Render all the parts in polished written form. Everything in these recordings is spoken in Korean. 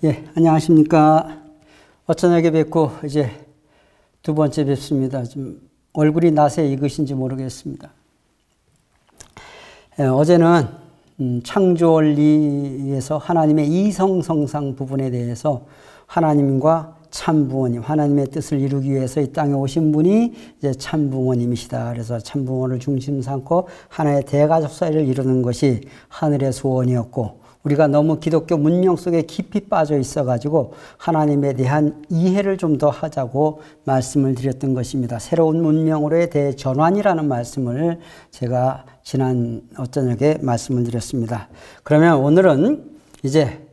예, 안녕하십니까. 어쩌냐게 뵙고 이제 두 번째 뵙습니다. 좀 얼굴이 낯에 익으신지 모르겠습니다. 어제는 창조 원리에서 하나님의 이성성상 부분에 대해서 하나님과 참부모님, 하나님의 뜻을 이루기 위해서 이 땅에 오신 분이 이제 참부모님이시다. 그래서 참부모를 중심 삼고 하나의 대가족 사회를 이루는 것이 하늘의 소원이었고, 우리가 너무 기독교 문명 속에 깊이 빠져 있어가지고 하나님에 대한 이해를 좀 더 하자고 말씀을 드렸던 것입니다. 새로운 문명으로의 대전환이라는 말씀을 제가 지난 어쩌냐게 말씀을 드렸습니다. 그러면 오늘은 이제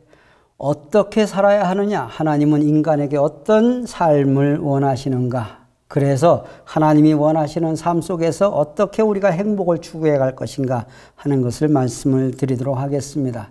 어떻게 살아야 하느냐, 하나님은 인간에게 어떤 삶을 원하시는가, 그래서 하나님이 원하시는 삶 속에서 어떻게 우리가 행복을 추구해 갈 것인가 하는 것을 말씀을 드리도록 하겠습니다.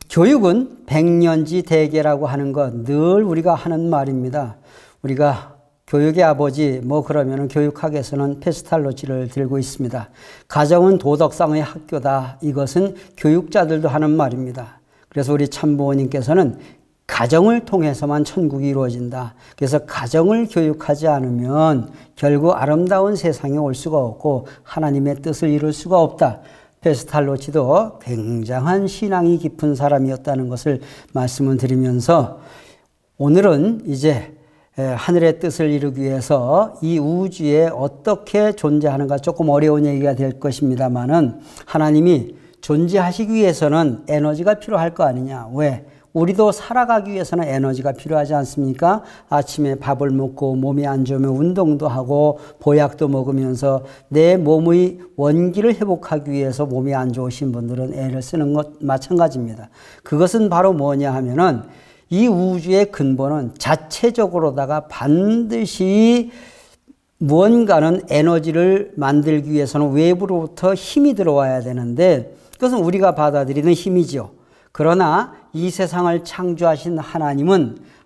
교육은 백년지 대계라고 하는 것 늘 우리가 하는 말입니다. 우리가 교육의 아버지 그러면은 교육학에서는 페스탈로치를 들고 있습니다. 가정은 도덕상의 학교다. 이것은 교육자들도 하는 말입니다. 그래서 우리 참부모님께서는 가정을 통해서만 천국이 이루어진다. 그래서 가정을 교육하지 않으면 결국 아름다운 세상에 올 수가 없고 하나님의 뜻을 이룰 수가 없다. 페스탈로치도 굉장한 신앙이 깊은 사람이었다는 것을 말씀을 드리면서 오늘은 이제 하늘의 뜻을 이루기 위해서 이 우주에 어떻게 존재하는가, 조금 어려운 얘기가 될 것입니다만은 하나님이 존재하시기 위해서는 에너지가 필요할 거 아니냐. 왜? 우리도 살아가기 위해서는 에너지가 필요하지 않습니까? 아침에 밥을 먹고 몸이 안 좋으면 운동도 하고 보약도 먹으면서 내 몸의 원기를 회복하기 위해서 몸이 안 좋으신 분들은 애를 쓰는 것 마찬가지입니다. 그것은 바로 뭐냐 하면은 이 우주의 근본은 자체적으로다가 반드시 무언가는 에너지를 만들기 위해서는 외부로부터 힘이 들어와야 되는데 그것은 우리가 받아들이는 힘이죠. 그러나 이 세상을 창조하신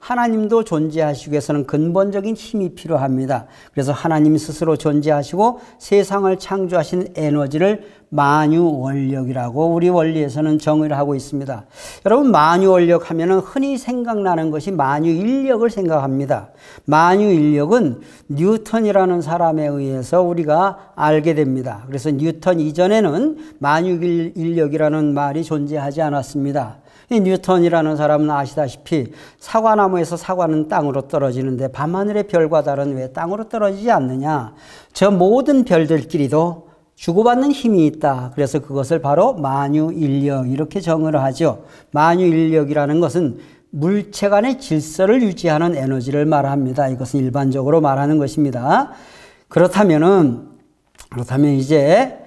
하나님도 존재하시기 위해서는 근본적인 힘이 필요합니다. 그래서 하나님 스스로 존재하시고 세상을 창조하신 에너지를 만유원력이라고 우리 원리에서는 정의를 하고 있습니다. 여러분, 만유원력 하면은 흔히 생각나는 것이 만유인력을 생각합니다. 만유인력은 뉴턴이라는 사람에 의해서 우리가 알게 됩니다. 그래서 뉴턴 이전에는 만유인력이라는 말이 존재하지 않았습니다. 이 뉴턴이라는 사람은 아시다시피 사과나무에서 사과는 땅으로 떨어지는데 밤하늘의 별과 달은 왜 땅으로 떨어지지 않느냐. 저 모든 별들끼리도 주고받는 힘이 있다. 그래서 그것을 바로 만유인력 이렇게 정의를 하죠. 만유인력이라는 것은 물체 간의 질서를 유지하는 에너지를 말합니다. 이것은 일반적으로 말하는 것입니다. 그렇다면 이제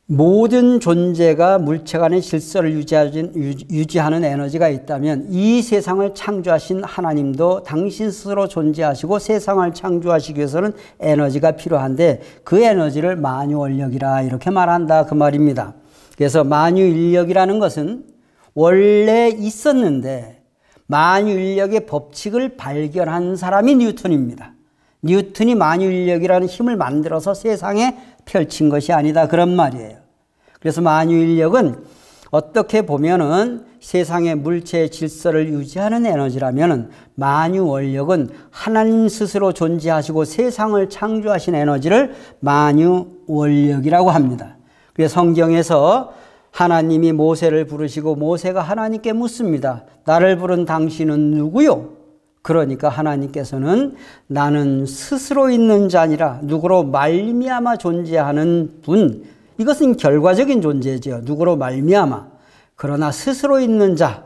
모든 존재가 물체 간의 질서를 유지하는 에너지가 있다면 이 세상을 창조하신 하나님도 당신 스스로 존재하시고 세상을 창조하시기 위해서는 에너지가 필요한데 그 에너지를 만유원력이라 이렇게 말한다 그 말입니다. 그래서 만유인력이라는 것은 원래 있었는데 만유인력의 법칙을 발견한 사람이 뉴턴입니다. 뉴턴이 만유인력이라는 힘을 만들어서 세상에 펼친 것이 아니다 그런 말이에요. 그래서 만유인력은 어떻게 보면은 세상의 물체의 질서를 유지하는 에너지라면은 만유원력은 하나님 스스로 존재하시고 세상을 창조하신 에너지를 만유원력이라고 합니다. 그래서 성경에서 하나님이 모세를 부르시고 모세가 하나님께 묻습니다. 나를 부른 당신은 누구요? 그러니까 하나님께서는 나는 스스로 있는 자니라. 누구로 말미암아 존재하는 분. 이것은 결과적인 존재죠. 누구로 말미암아. 그러나 스스로 있는 자,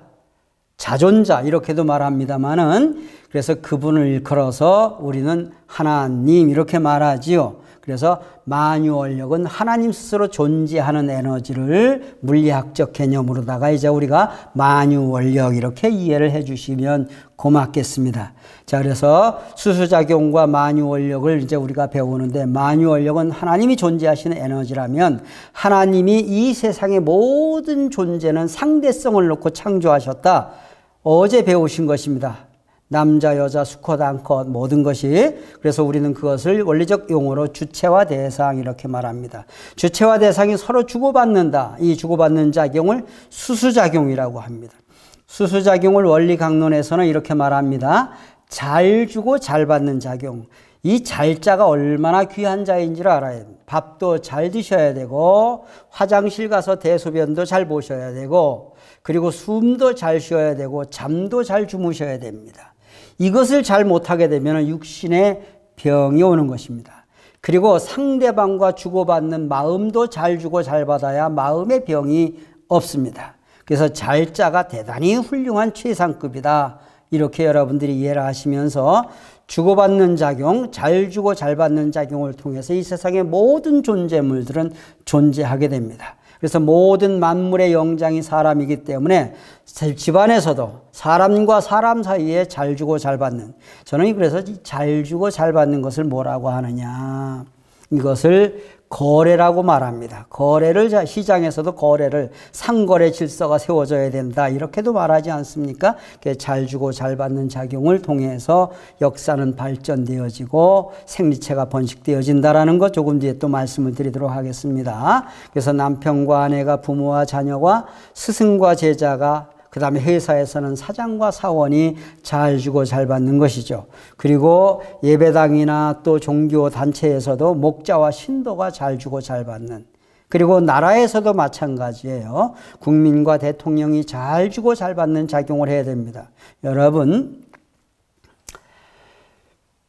자존자 이렇게도 말합니다만은 그래서 그분을 일컬어서 우리는 하나님 이렇게 말하지요. 그래서 만유원력은 하나님 스스로 존재하는 에너지를 물리학적 개념으로다가 이제 우리가 만유원력 이렇게 이해를 해 주시면 고맙겠습니다. 자, 그래서 수수작용과 만유원력을 이제 우리가 배우는데 만유원력은 하나님이 존재하시는 에너지라면 하나님이 이 세상의 모든 존재는 상대성을 놓고 창조하셨다. 어제 배우신 것입니다. 남자, 여자, 수컷, 암컷 모든 것이. 그래서 우리는 그것을 원리적 용어로 주체와 대상 이렇게 말합니다. 주체와 대상이 서로 주고받는다. 이 주고받는 작용을 수수작용이라고 합니다. 수수작용을 원리 강론에서는 이렇게 말합니다. 잘 주고 잘 받는 작용. 이 잘자가 얼마나 귀한 자인지를 알아야 됩니다. 밥도 잘 드셔야 되고 화장실 가서 대소변도 잘 보셔야 되고 그리고 숨도 잘 쉬어야 되고 잠도 잘 주무셔야 됩니다. 이것을 잘 못하게 되면 육신에 병이 오는 것입니다. 그리고 상대방과 주고받는 마음도 잘 주고 잘 받아야 마음의 병이 없습니다. 그래서 잘자가 대단히 훌륭한 최상급이다. 이렇게 여러분들이 이해를 하시면서 주고받는 작용, 잘 주고 잘 받는 작용을 통해서 이 세상의 모든 존재물들은 존재하게 됩니다. 그래서 모든 만물의 영장이 사람이기 때문에 집안에서도 사람과 사람 사이에 잘 주고 잘 받는, 저는 그래서 잘 주고 잘 받는 것을 뭐라고 하느냐, 이것을 거래라고 말합니다. 거래를, 시장에서도 거래를, 상거래 질서가 세워져야 된다 이렇게도 말하지 않습니까? 잘 주고 잘 받는 작용을 통해서 역사는 발전되어지고 생리체가 번식되어진다라는 것 조금 뒤에 또 말씀을 드리도록 하겠습니다. 그래서 남편과 아내가, 부모와 자녀가, 스승과 제자가, 그 다음에 회사에서는 사장과 사원이 잘 주고 잘 받는 것이죠. 그리고 예배당이나 또 종교 단체에서도 목자와 신도가 잘 주고 잘 받는, 그리고 나라에서도 마찬가지예요. 국민과 대통령이 잘 주고 잘 받는 작용을 해야 됩니다. 여러분,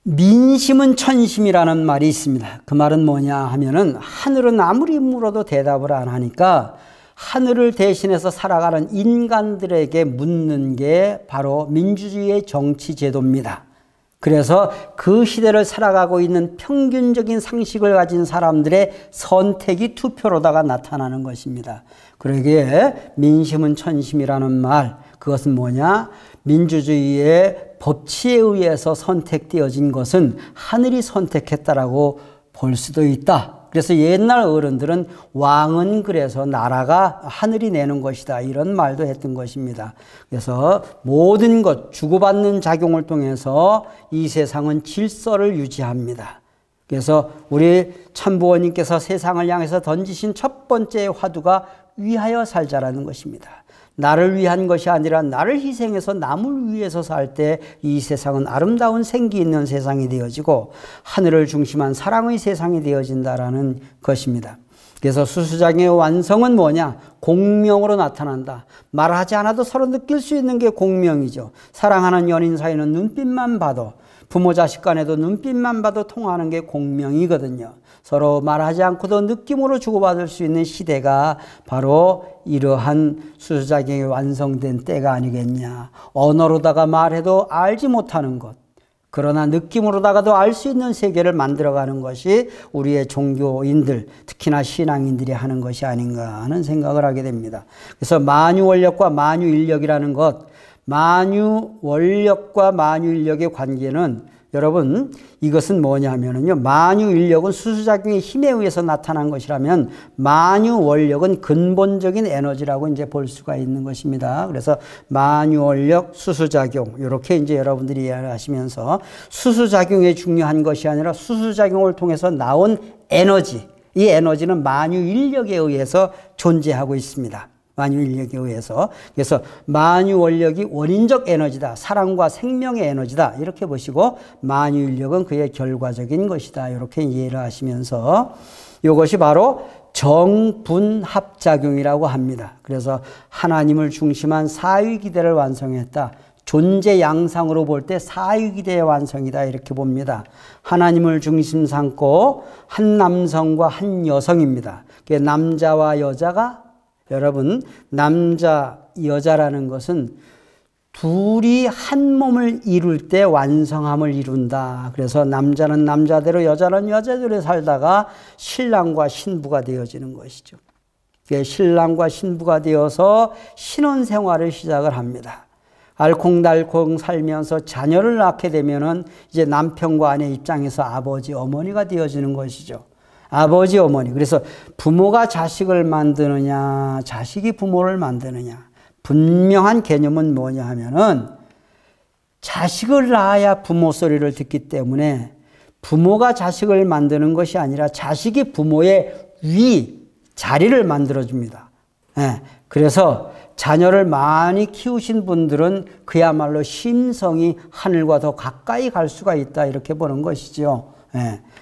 민심은 천심이라는 말이 있습니다. 그 말은 뭐냐 하면은 하늘은 아무리 물어도 대답을 안 하니까 하늘을 대신해서 살아가는 인간들에게 묻는 게 바로 민주주의의 정치 제도입니다. 그래서 그 시대를 살아가고 있는 평균적인 상식을 가진 사람들의 선택이 투표로다가 나타나는 것입니다. 그러기에 민심은 천심이라는 말, 그것은 뭐냐? 민주주의의 법치에 의해서 선택되어진 것은 하늘이 선택했다라고 볼 수도 있다. 그래서 옛날 어른들은 왕은 그래서 나라가 하늘이 내는 것이다 이런 말도 했던 것입니다. 그래서 모든 것 주고받는 작용을 통해서 이 세상은 질서를 유지합니다. 그래서 우리 참부원님께서 세상을 향해서 던지신 첫 번째 화두가 위하여 살자라는 것입니다. 나를 위한 것이 아니라 나를 희생해서 남을 위해서 살 때 이 세상은 아름다운 생기 있는 세상이 되어지고 하늘을 중심한 사랑의 세상이 되어진다라는 것입니다. 그래서 수수작용의 완성은 뭐냐? 공명으로 나타난다. 말하지 않아도 서로 느낄 수 있는 게 공명이죠. 사랑하는 연인 사이는 눈빛만 봐도, 부모 자식 간에도 눈빛만 봐도 통하는 게 공명이거든요. 서로 말하지 않고도 느낌으로 주고받을 수 있는 시대가 바로 이러한 수수작용이 완성된 때가 아니겠냐. 언어로다가 말해도 알지 못하는 것, 그러나 느낌으로다가도 알 수 있는 세계를 만들어가는 것이 우리의 종교인들, 특히나 신앙인들이 하는 것이 아닌가 하는 생각을 하게 됩니다. 그래서 만유원력과 만유인력이라는 것, 만유원력과 만유인력의 관계는 여러분, 이것은 뭐냐 하면요, 만유인력은 수수작용의 힘에 의해서 나타난 것이라면 만유원력은 근본적인 에너지라고 이제 볼 수가 있는 것입니다. 그래서 만유원력, 수수작용, 이렇게 이제 여러분들이 이해하시면서 수수작용이 중요한 것이 아니라 수수작용을 통해서 나온 에너지, 이 에너지는 만유인력에 의해서 존재하고 있습니다. 만유인력에 의해서. 그래서 만유원력이 원인적 에너지다. 사랑과 생명의 에너지다. 이렇게 보시고 만유인력은 그의 결과적인 것이다. 이렇게 이해를 하시면서 이것이 바로 정분합작용이라고 합니다. 그래서 하나님을 중심한 사위기대를 완성했다. 존재 양상으로 볼 때 사위기대의 완성이다 이렇게 봅니다. 하나님을 중심 삼고 한 남성과 한 여성입니다. 남자와 여자가, 여러분, 남자, 여자라는 것은 둘이 한 몸을 이룰 때 완성함을 이룬다. 그래서 남자는 남자대로 여자는 여자대로 살다가 신랑과 신부가 되어지는 것이죠. 신랑과 신부가 되어서 신혼생활을 시작을 합니다. 알콩달콩 살면서 자녀를 낳게 되면은 이제 남편과 아내 입장에서 아버지, 어머니가 되어지는 것이죠. 아버지, 어머니. 그래서 부모가 자식을 만드느냐, 자식이 부모를 만드느냐. 분명한 개념은 뭐냐 하면은 자식을 낳아야 부모 소리를 듣기 때문에 부모가 자식을 만드는 것이 아니라 자식이 부모의 자리를 만들어줍니다. 그래서 자녀를 많이 키우신 분들은 그야말로 심성이 하늘과 더 가까이 갈 수가 있다, 이렇게 보는 것이죠.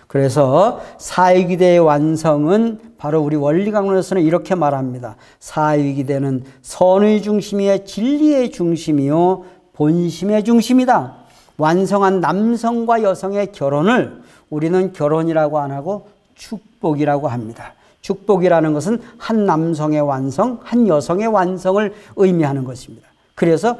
그래서 사위기대의 완성은 바로 우리 원리강론에서는 이렇게 말합니다. 사위기대는 선의 중심이요 진리의 중심이요 본심의 중심이다. 완성한 남성과 여성의 결혼을 우리는 결혼이라고 안 하고 축복이라고 합니다. 축복이라는 것은 한 남성의 완성, 한 여성의 완성을 의미하는 것입니다. 그래서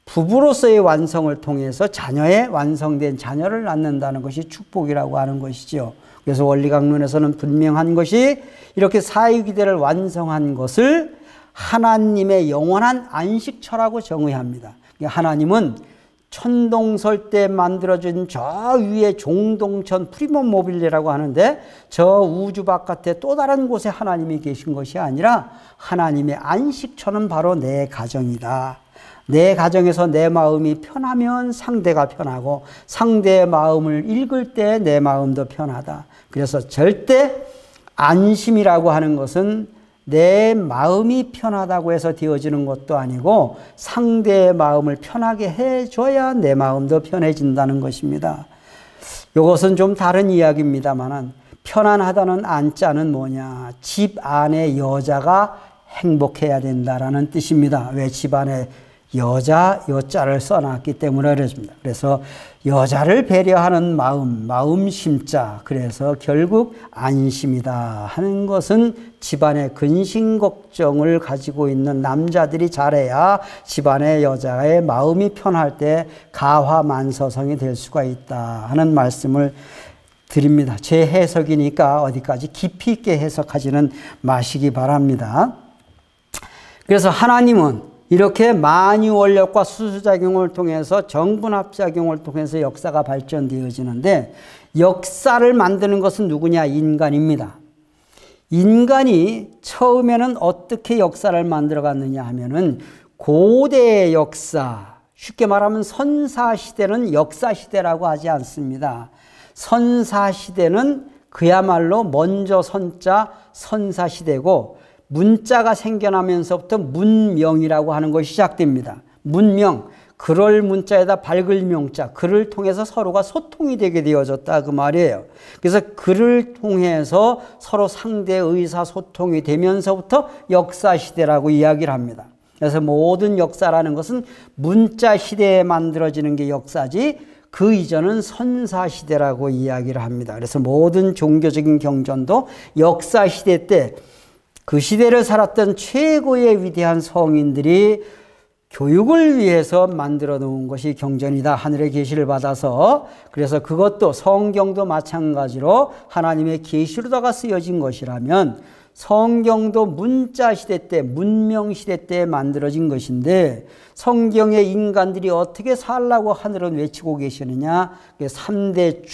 부부로서의 완성을 통해서 자녀의 완성된 자녀를 낳는다는 것이 축복이라고 하는 것이죠. 그래서 원리강론에서는 분명한 것이 이렇게 사위기대를 완성한 것을 하나님의 영원한 안식처라고 정의합니다. 하나님은 천동설 때 만들어진 저 위에 종동천 프리모 모빌리라고 하는데 저 우주 바깥에 또 다른 곳에 하나님이 계신 것이 아니라 하나님의 안식처는 바로 내 가정이다. 내 가정에서 내 마음이 편하면 상대가 편하고 상대의 마음을 읽을 때 내 마음도 편하다. 그래서 절대 안심이라고 하는 것은 내 마음이 편하다고 해서 되어지는 것도 아니고 상대의 마음을 편하게 해줘야 내 마음도 편해진다는 것입니다. 이것은 좀 다른 이야기입니다만 편안하다는 안자는 뭐냐? 집 안에 여자가 행복해야 된다라는 뜻입니다. 왜 집 안에 여자를 써놨기 때문에 그렇습니다. 그래서 여자를 배려하는 마음 심자. 그래서 결국 안심이다 하는 것은 집안의 근심 걱정을 가지고 있는 남자들이 잘해야 집안의 여자의 마음이 편할 때 가화만서성이 될 수가 있다 하는 말씀을 드립니다. 제 해석이니까 어디까지 깊이 있게 해석하지는 마시기 바랍니다. 그래서 하나님은 이렇게 만유원력과 수수작용을 통해서 정분합작용을 통해서 역사가 발전되어지는데 역사를 만드는 것은 누구냐? 인간입니다. 인간이 처음에는 어떻게 역사를 만들어갔느냐 하면은 고대의 역사, 쉽게 말하면 선사시대는 역사시대라고 하지 않습니다. 선사시대는 그야말로 먼저 선자 선사시대고 문자가 생겨나면서부터 문명이라고 하는 것이 시작됩니다. 문명, 글을 문자에다 밝을 명자, 글을 통해서 서로가 소통이 되게 되어졌다 그 말이에요. 그래서 글을 통해서 서로 상대 의사소통이 되면서부터 역사시대라고 이야기를 합니다. 그래서 모든 역사라는 것은 문자 시대에 만들어지는 게 역사지 그 이전은 선사시대라고 이야기를 합니다. 그래서 모든 종교적인 경전도 역사시대 때 그 시대를 살았던 최고의 위대한 성인들이 교육을 위해서 만들어 놓은 것이 경전이다. 하늘의 계시를 받아서. 그래서 그것도 성경도 마찬가지로 하나님의 계시로다가 쓰여진 것이라면 성경도 문자 시대 때, 문명 시대 때 만들어진 것인데 성경의 인간들이 어떻게 살라고 하늘은 외치고 계시느냐? 3대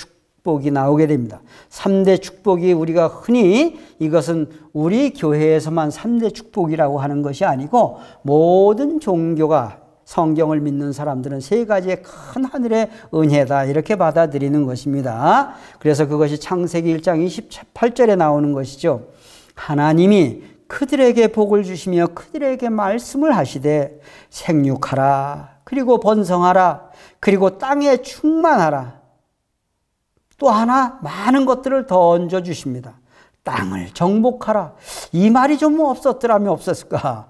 축복이 나오게 됩니다. 3대 축복이 우리가 흔히 이것은 우리 교회에서만 3대 축복이라고 하는 것이 아니고 모든 종교가 성경을 믿는 사람들은 세 가지의 큰 하늘의 은혜다 이렇게 받아들이는 것입니다. 그래서 그것이 창세기 1장 28절에 나오는 것이죠. 하나님이 그들에게 복을 주시며 그들에게 말씀을 하시되 생육하라 그리고 번성하라 그리고 땅에 충만하라. 또 하나 많은 것들을 더 얹어 주십니다. 땅을 정복하라. 이 말이 좀 없었더라면 없었을까?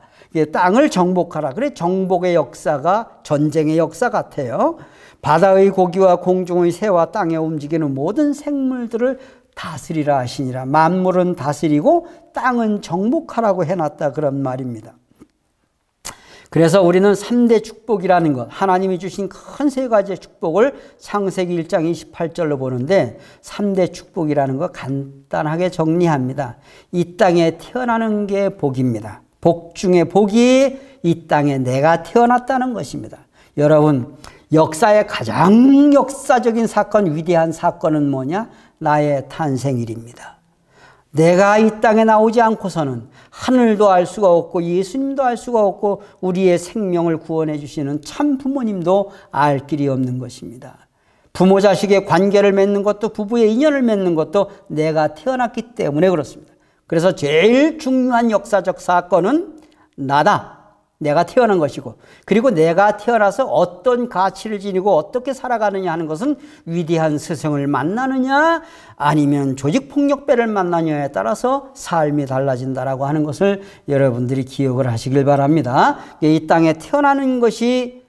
땅을 정복하라. 그래 정복의 역사가 전쟁의 역사 같아요. 바다의 고기와 공중의 새와 땅에 움직이는 모든 생물들을 다스리라 하시니라. 만물은 다스리고 땅은 정복하라고 해놨다 그런 말입니다. 그래서 우리는 3대 축복이라는 것, 하나님이 주신 큰 세 가지의 축복을 창세기 1장 28절로 보는데 3대 축복이라는 것 간단하게 정리합니다. 이 땅에 태어나는 게 복입니다. 복 중에 복이 이 땅에 내가 태어났다는 것입니다. 여러분, 역사의 가장 역사적인 사건, 위대한 사건은 뭐냐? 나의 탄생일입니다. 내가 이 땅에 나오지 않고서는 하늘도 알 수가 없고 예수님도 알 수가 없고 우리의 생명을 구원해 주시는 참 부모님도 알 길이 없는 것입니다. 부모 자식의 관계를 맺는 것도 부부의 인연을 맺는 것도 내가 태어났기 때문에 그렇습니다. 그래서 제일 중요한 역사적 사건은 나다. 내가 태어난 것이고, 그리고 내가 태어나서 어떤 가치를 지니고 어떻게 살아가느냐 하는 것은 위대한 스승을 만나느냐 아니면 조직폭력배를 만나느냐에 따라서 삶이 달라진다라고 하는 것을 여러분들이 기억을 하시길 바랍니다. 이 땅에 태어나는 것이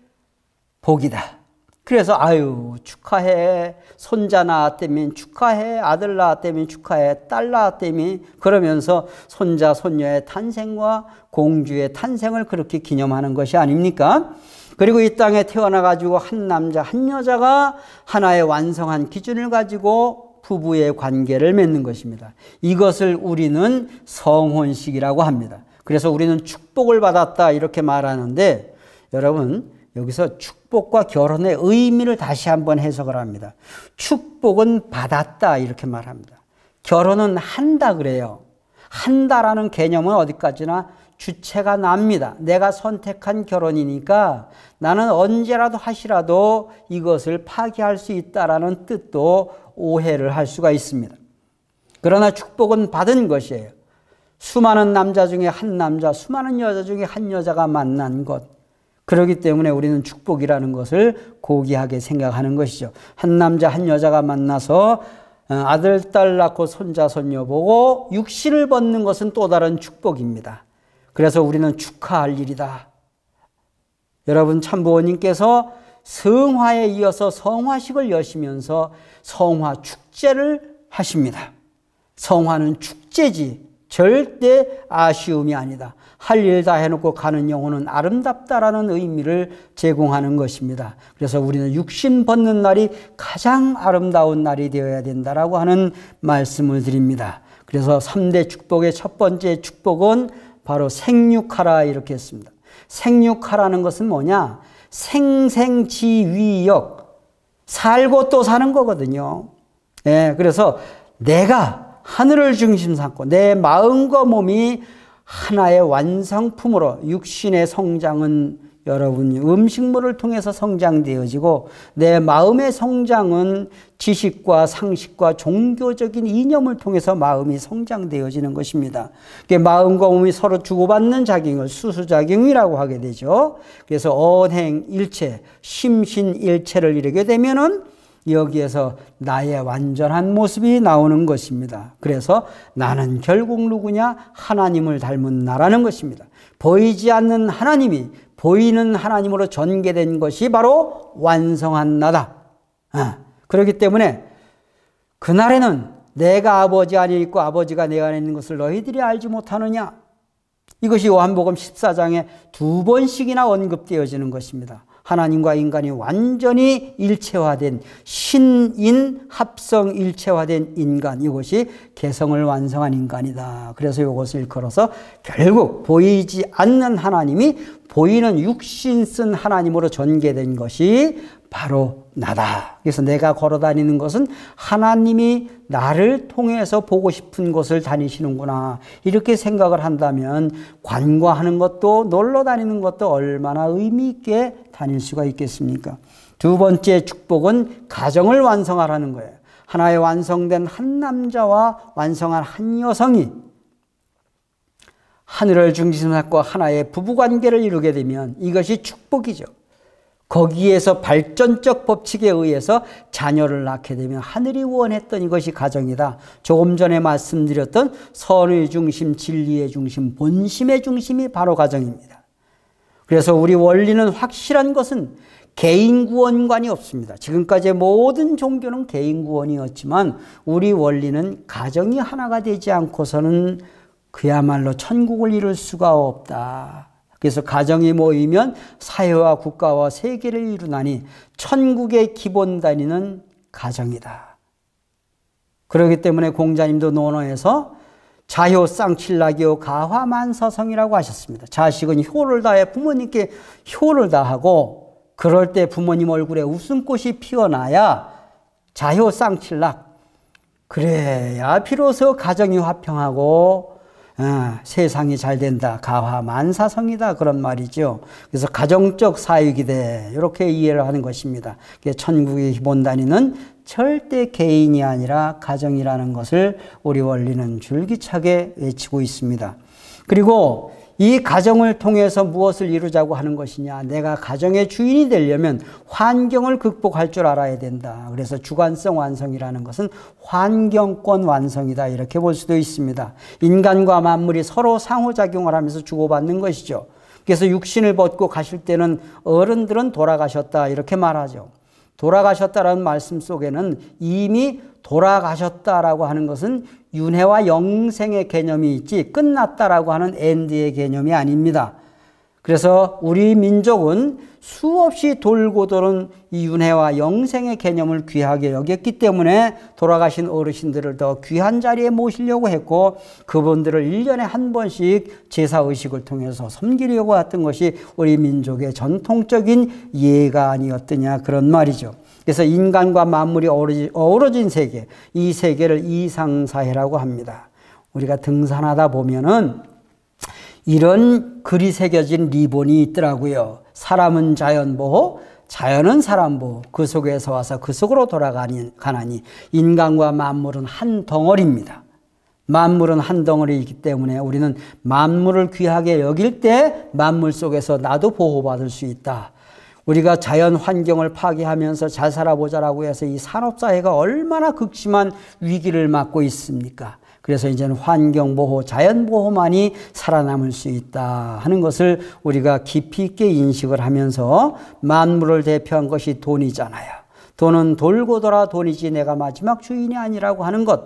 복이다. 그래서 아유 축하해, 손자 낳았다면 축하해, 아들 낳았다면 축하해, 딸 낳았다면, 그러면서 손자 손녀의 탄생과 공주의 탄생을 그렇게 기념하는 것이 아닙니까? 그리고 이 땅에 태어나 가지고 한 남자 한 여자가 하나의 완성한 기준을 가지고 부부의 관계를 맺는 것입니다. 이것을 우리는 성혼식이라고 합니다. 그래서 우리는 축복을 받았다 이렇게 말하는데, 여러분 여기서 축복과 결혼의 의미를 다시 한번 해석을 합니다. 축복은 받았다 이렇게 말합니다. 결혼은 한다 그래요. 한다라는 개념은 어디까지나 주체가 납니다. 내가 선택한 결혼이니까 나는 언제라도 하시라도 이것을 파기할 수 있다라는 뜻도 오해를 할 수가 있습니다. 그러나 축복은 받은 것이에요. 수많은 남자 중에 한 남자, 수많은 여자 중에 한 여자가 만난 것. 그렇기 때문에 우리는 축복이라는 것을 고귀하게 생각하는 것이죠. 한 남자 한 여자가 만나서 아들, 딸 낳고 손자, 손녀 보고 육신을 벗는 것은 또 다른 축복입니다. 그래서 우리는 축하할 일이다. 여러분 참부모님께서 성화에 이어서 성화식을 여시면서 성화 축제를 하십니다. 성화는 축제지 절대 아쉬움이 아니다. 할 일 다 해놓고 가는 영혼은 아름답다라는 의미를 제공하는 것입니다. 그래서 우리는 육신 벗는 날이 가장 아름다운 날이 되어야 된다라고 하는 말씀을 드립니다. 그래서 3대 축복의 첫 번째 축복은 바로 생육하라 이렇게 했습니다. 생육하라는 것은 뭐냐? 생생지위역, 살고 또 사는 거거든요. 예, 그래서 내가 하늘을 중심 삼고 내 마음과 몸이 하나의 완성품으로, 육신의 성장은 여러분 음식물을 통해서 성장되어지고 내 마음의 성장은 지식과 상식과 종교적인 이념을 통해서 마음이 성장되어지는 것입니다. 마음과 몸이 서로 주고받는 작용을 수수작용이라고 하게 되죠. 그래서 언행일체, 심신일체를 이루게 되면은 여기에서 나의 완전한 모습이 나오는 것입니다. 그래서 나는 결국 누구냐? 하나님을 닮은 나라는 것입니다. 보이지 않는 하나님이 보이는 하나님으로 전개된 것이 바로 완성한 나다. 그렇기 때문에 그날에는 내가 아버지 안에 있고 아버지가 내 안에 있는 것을 너희들이 알지 못하느냐? 이것이 요한복음 14장에 2번씩이나 언급되어지는 것입니다. 하나님과 인간이 완전히 일체화된 신인 합성 일체화된 인간, 이것이 개성을 완성한 인간이다. 그래서 이것을 일컬어서 결국 보이지 않는 하나님이 보이는 육신 쓴 하나님으로 전개된 것이 바로 나다. 그래서 내가 걸어다니는 것은 하나님이 나를 통해서 보고 싶은 곳을 다니시는구나. 이렇게 생각을 한다면 관과하는 것도 놀러 다니는 것도 얼마나 의미 있게 다닐 수가 있겠습니까? 두 번째 축복은 가정을 완성하라는 거예요. 하나의 완성된 한 남자와 완성한 한 여성이 하늘을 중심으로 삼고 하나의 부부관계를 이루게 되면 이것이 축복이죠. 거기에서 발전적 법칙에 의해서 자녀를 낳게 되면 하늘이 원했던 이것이 가정이다. 조금 전에 말씀드렸던 선의 중심, 진리의 중심, 본심의 중심이 바로 가정입니다. 그래서 우리 원리는 확실한 것은 개인 구원관이 없습니다. 지금까지의 모든 종교는 개인 구원이었지만 우리 원리는 가정이 하나가 되지 않고서는 그야말로 천국을 이룰 수가 없다. 그래서 가정이 모이면 사회와 국가와 세계를 이루나니 천국의 기본 단위는 가정이다. 그렇기 때문에 공자님도 논어에서 자효 쌍칠락이요 가화만서성이라고 하셨습니다. 자식은 효를 다해 부모님께 효를 다하고 그럴 때 부모님 얼굴에 웃음꽃이 피어나야 자효 쌍칠락, 그래야 비로소 가정이 화평하고 세상이 잘 된다. 가화만사성이다. 그런 말이죠. 그래서 가정적 사육이돼. 이렇게 이해를 하는 것입니다. 천국의 기본단위는 절대 개인이 아니라 가정이라는 것을 우리 원리는 줄기차게 외치고 있습니다. 그리고 이 가정을 통해서 무엇을 이루자고 하는 것이냐. 내가 가정의 주인이 되려면 환경을 극복할 줄 알아야 된다. 그래서 주관성 완성이라는 것은 환경권 완성이다. 이렇게 볼 수도 있습니다. 인간과 만물이 서로 상호작용을 하면서 주고받는 것이죠. 그래서 육신을 벗고 가실 때는 어른들은 돌아가셨다. 이렇게 말하죠. 돌아가셨다라는 말씀 속에는 이미 돌아가셨다라고 하는 것은 윤회와 영생의 개념이 있지 끝났다라고 하는 엔드의 개념이 아닙니다. 그래서 우리 민족은 수없이 돌고 도는 이 윤회와 영생의 개념을 귀하게 여겼기 때문에 돌아가신 어르신들을 더 귀한 자리에 모시려고 했고 그분들을 1년에 한 번씩 제사의식을 통해서 섬기려고 했던 것이 우리 민족의 전통적인 예가 아니었더냐 그런 말이죠. 그래서 인간과 만물이 어우러진 세계, 이 세계를 이상사회라고 합니다. 우리가 등산하다 보면은 이런 글이 새겨진 리본이 있더라고요. 사람은 자연보호, 자연은 사람보호. 그 속에서 와서 그 속으로 돌아가나니 인간과 만물은 한 덩어리입니다. 만물은 한 덩어리이기 때문에 우리는 만물을 귀하게 여길 때 만물 속에서 나도 보호받을 수 있다. 우리가 자연 환경을 파괴하면서 잘 살아보자라고 해서 이 산업사회가 얼마나 극심한 위기를 맞고 있습니까? 그래서 이제는 환경보호, 자연보호만이 살아남을 수 있다 하는 것을 우리가 깊이 있게 인식을 하면서 만물을 대표한 것이 돈이잖아요. 돈은 돌고 돌아 돈이지 내가 마지막 주인이 아니라고 하는 것.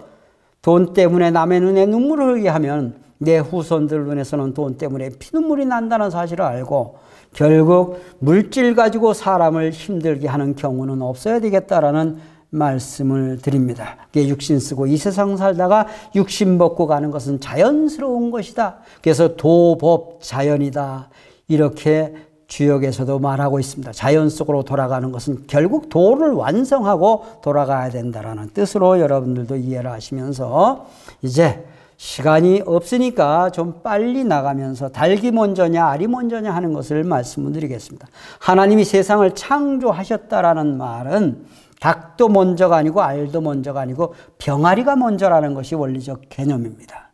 돈 때문에 남의 눈에 눈물을 흘리게 하면 내 후손들 눈에서는 돈 때문에 피눈물이 난다는 사실을 알고 결국 물질 가지고 사람을 힘들게 하는 경우는 없어야 되겠다라는 말씀을 드립니다. 육신 쓰고 이 세상 살다가 육신 벗고 가는 것은 자연스러운 것이다. 그래서 도법 자연이다. 이렇게 주역에서도 말하고 있습니다. 자연 속으로 돌아가는 것은 결국 도를 완성하고 돌아가야 된다라는 뜻으로 여러분들도 이해를 하시면서 이제 시간이 없으니까 좀 빨리 나가면서 닭이 먼저냐 알이 먼저냐 하는 것을 말씀을 드리겠습니다. 하나님이 세상을 창조하셨다라는 말은 닭도 먼저가 아니고 알도 먼저가 아니고 병아리가 먼저라는 것이 원리적 개념입니다.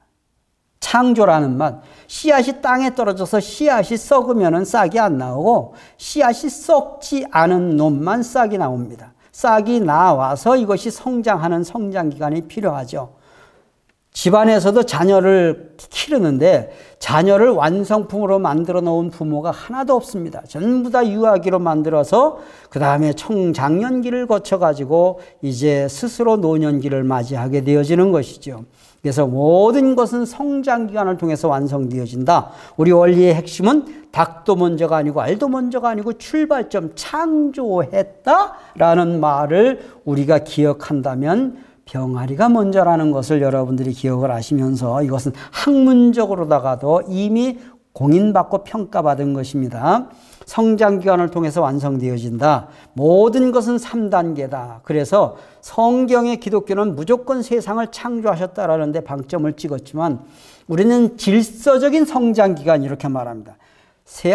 창조라는 말, 씨앗이 땅에 떨어져서 씨앗이 썩으면 싹이 안 나오고 씨앗이 썩지 않은 놈만 싹이 나옵니다. 싹이 나와서 이것이 성장하는 성장기간이 필요하죠. 집안에서도 자녀를 기르는데 자녀를 완성품으로 만들어 놓은 부모가 하나도 없습니다. 전부 다 유아기로 만들어서 그 다음에 청장년기를 거쳐가지고 이제 스스로 노년기를 맞이하게 되어지는 것이죠. 그래서 모든 것은 성장기간을 통해서 완성되어진다. 우리 원리의 핵심은 닭도 먼저가 아니고 알도 먼저가 아니고 출발점 창조했다라는 말을 우리가 기억한다면 병아리가 먼저라는 것을 여러분들이 기억을 하시면서 이것은 학문적으로다가도 이미 공인받고 평가받은 것입니다. 성장기간을 통해서 완성되어진다. 모든 것은 3단계다. 그래서 성경의 기독교는 무조건 세상을 창조하셨다라는 데 방점을 찍었지만 우리는 질서적인 성장기간 이렇게 말합니다.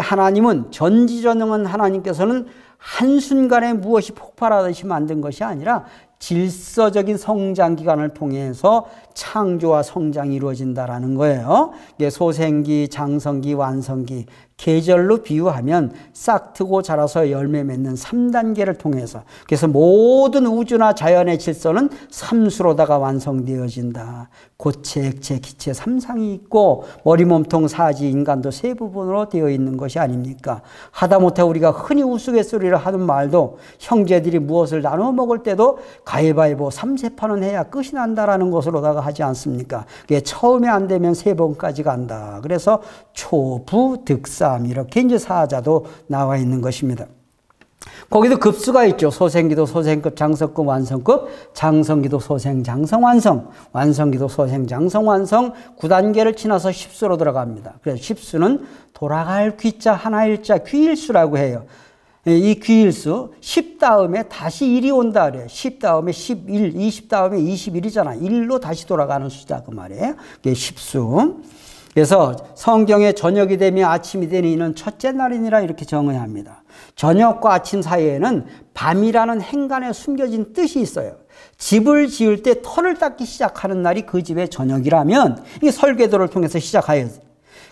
하나님은 전지전능한 하나님께서는 한순간에 무엇이 폭발하듯이 만든 것이 아니라 질서적인 성장 기간을 통해서 창조와 성장이 이루어진다라는 거예요. 소생기, 장성기, 완성기, 계절로 비유하면 싹 트고 자라서 열매 맺는 3단계를 통해서 그래서 모든 우주나 자연의 질서는 삼수로다가 완성되어진다. 고체, 액체, 기체 3상이 있고 머리, 몸통, 사지, 인간도 3부분으로 되어 있는 것이 아닙니까? 하다못해 우리가 흔히 우스갯소리를 하는 말도 형제들이 무엇을 나눠 먹을 때도 가위바위보 3세판은 해야 끝이 난다라는 것으로다가 하지 않습니까? 그게 처음에 안 되면 3번까지 간다. 그래서 초부, 득삼 이렇게 이제 사자도 나와 있는 것입니다. 거기도 급수가 있죠. 소생기도 소생급, 장성급, 완성급, 장성기도 소생, 장성, 완성, 완성기도 소생, 장성, 완성 9단계를 지나서 10수로 들어갑니다. 그래서 10수는 돌아갈 귀자 하나일자 귀일수라고 해요. 이 귀일수 10 다음에 다시 1이 온다 그래요. 10 다음에 11, 20 다음에 21이잖아. 1로 다시 돌아가는 수다 그 말이에요. 그게 10수. 그래서 성경에 저녁이 되며 아침이 되니 이는 첫째 날이니라 이렇게 정의합니다. 저녁과 아침 사이에는 밤이라는 행간에 숨겨진 뜻이 있어요. 집을 지을 때 터를 닦기 시작하는 날이 그 집의 저녁이라면 이 설계도를 통해서 시작하여야지.